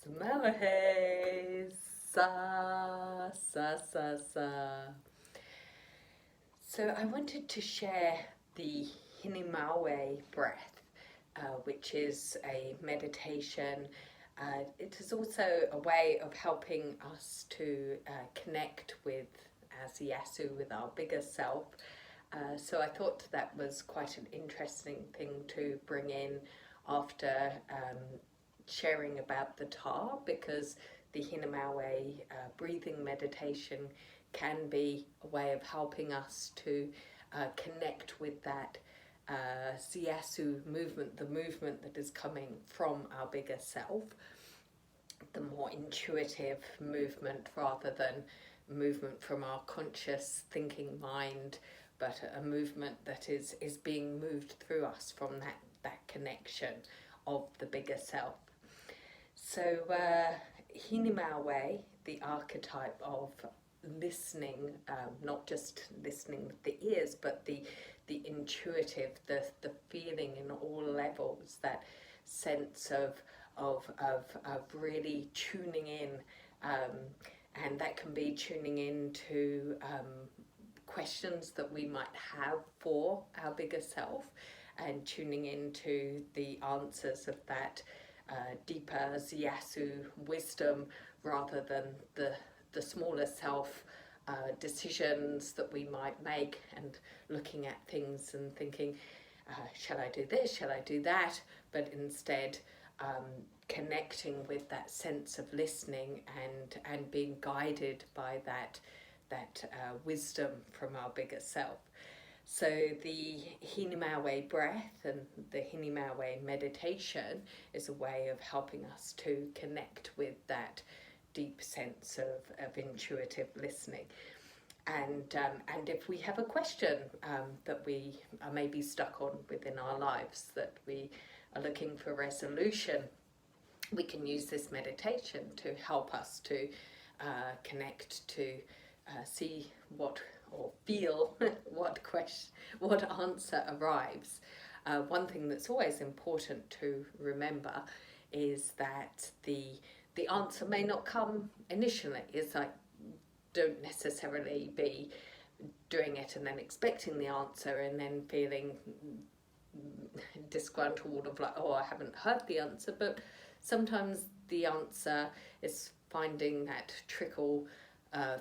Hinemawae, sa, sa, sa, sa. So I wanted to share the Hinemawae breath, which is a meditation. It is also a way of helping us to connect with, as Yasu, with our bigger self. So I thought that was quite an interesting thing to bring in after sharing about the tar, because the Hinemawae breathing meditation can be a way of helping us to connect with that Siyasu movement, the movement that is coming from our bigger self, the more intuitive movement rather than movement from our conscious thinking mind, but a movement that is being moved through us from that connection of the bigger self. So Hinemawae, the archetype of listening, not just listening with the ears, but the intuitive, the feeling in all levels, that sense of really tuning in, and that can be tuning in to questions that we might have for our bigger self, and tuning into the answers of that deeper Ziyasu wisdom, rather than the smaller self decisions that we might make, and looking at things and thinking, shall I do this, shall I do that, but instead connecting with that sense of listening and being guided by that wisdom from our bigger self. So the Hinemawae breath and the Hinemawae meditation is a way of helping us to connect with that deep sense of intuitive listening. And if we have a question that we are maybe stuck on within our lives, that we are looking for resolution, we can use this meditation to help us to connect, to see what, or feel what answer arrives. One thing that's always important to remember is that the answer may not come initially. It's like, don't necessarily be doing it and then expecting the answer and then feeling disgruntled of like, oh, I haven't heard the answer. But sometimes the answer is finding that trickle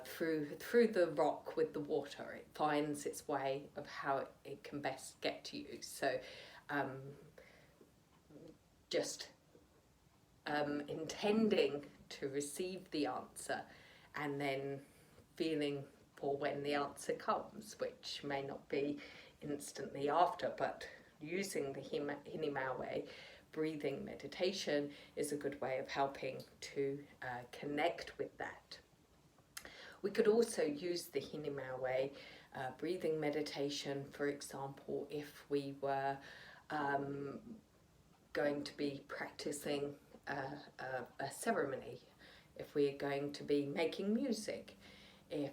through the rock with the water. It finds its way of how it can best get to you. So just intending to receive the answer, and then feeling for when the answer comes, which may not be instantly after, but using the Hinemawae breathing meditation is a good way of helping to connect with that. We could also use the Hinemawae breathing meditation, for example, if we were going to be practicing a ceremony, if we're going to be making music, if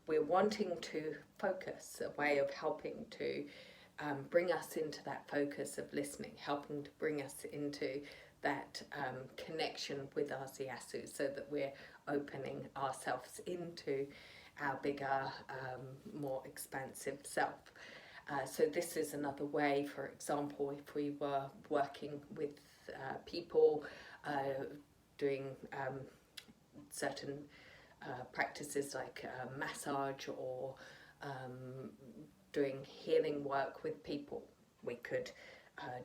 we're wanting to focus, a way of helping to bring us into that focus of listening, helping to bring us into that connection with our Ziyasu, so that we're opening ourselves into our bigger, more expansive self. So this is another way, for example, if we were working with people, doing certain practices like massage, or doing healing work with people, we could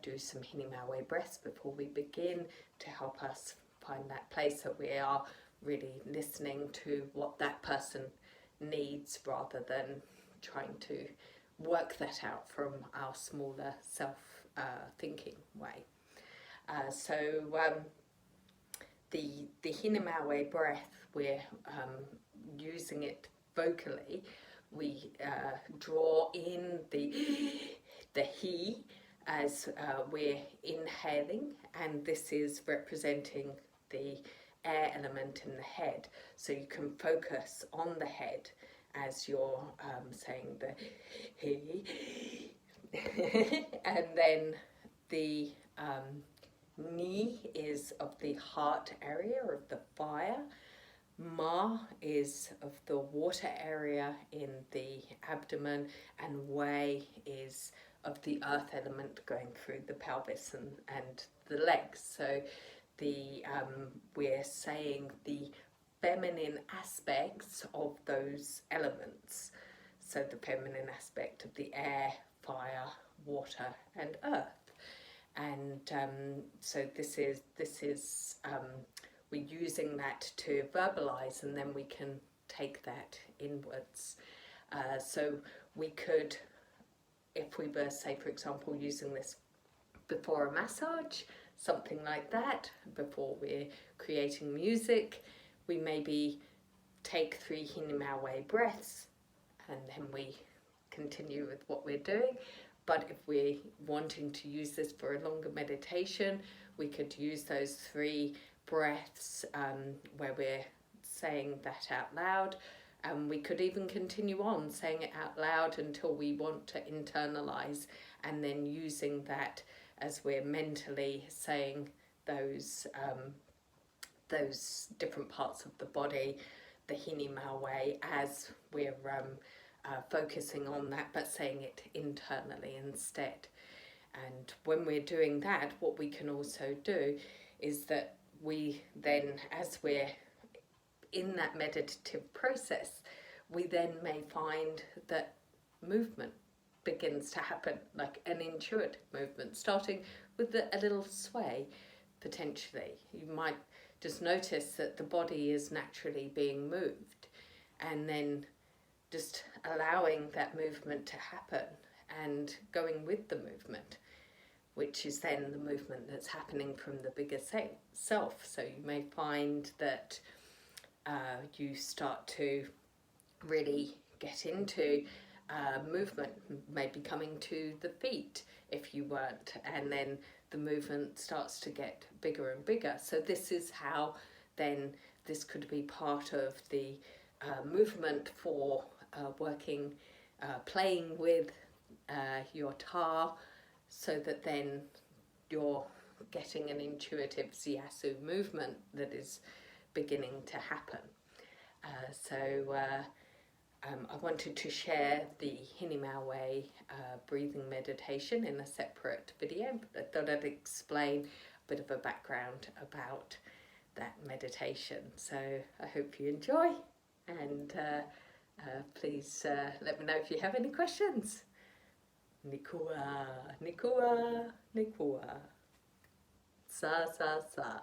do some Hinemawae breaths before we begin, to help us find that place that we are really listening to what that person needs, rather than trying to work that out from our smaller self thinking way. So the Hinemawae breath, we're using it vocally. We draw in the he as we're inhaling, and this is representing the air element in the head. So you can focus on the head as you're saying the he, and then the Ni is of the heart area, of the fire. Ma is of the water area in the abdomen, and Wei is of the earth element going through the pelvis and the legs. So we're saying the feminine aspects of those elements. So the feminine aspect of the air, fire, water, and earth. And so this is we're using that to verbalize, and then we can take that inwards. So we could, if we were, say, for example, using this before a massage, something like that, before we're creating music, we maybe take 3 Hinemawae breaths, and then we continue with what we're doing. But if we're wanting to use this for a longer meditation, we could use those 3 breaths where we're saying that out loud, and we could even continue on saying it out loud until we want to internalize, and then using that as we're mentally saying those different parts of the body, the Hinemawae, as we're focusing on that, but saying it internally instead. And when we're doing that, what we can also do is that we then, as we're in that meditative process, we then may find that movement begins to happen, like an intuitive movement, starting with a little sway, potentially. You might just notice that the body is naturally being moved, and then just allowing that movement to happen and going with the movement, which is then the movement that's happening from the bigger self. So you may find that you start to really get into movement, maybe coming to the feet if you weren't, and then the movement starts to get bigger and bigger. So this is how then this could be part of the movement for working, playing with your tar, so that then you're getting an intuitive siyasu movement that is beginning to happen. I wanted to share the Hinemawae breathing meditation in a separate video, but I thought I'd explain a bit of a background about that meditation. So I hope you enjoy, and please let me know if you have any questions. Nikua, nikua, nikua. Sa, sa, sa.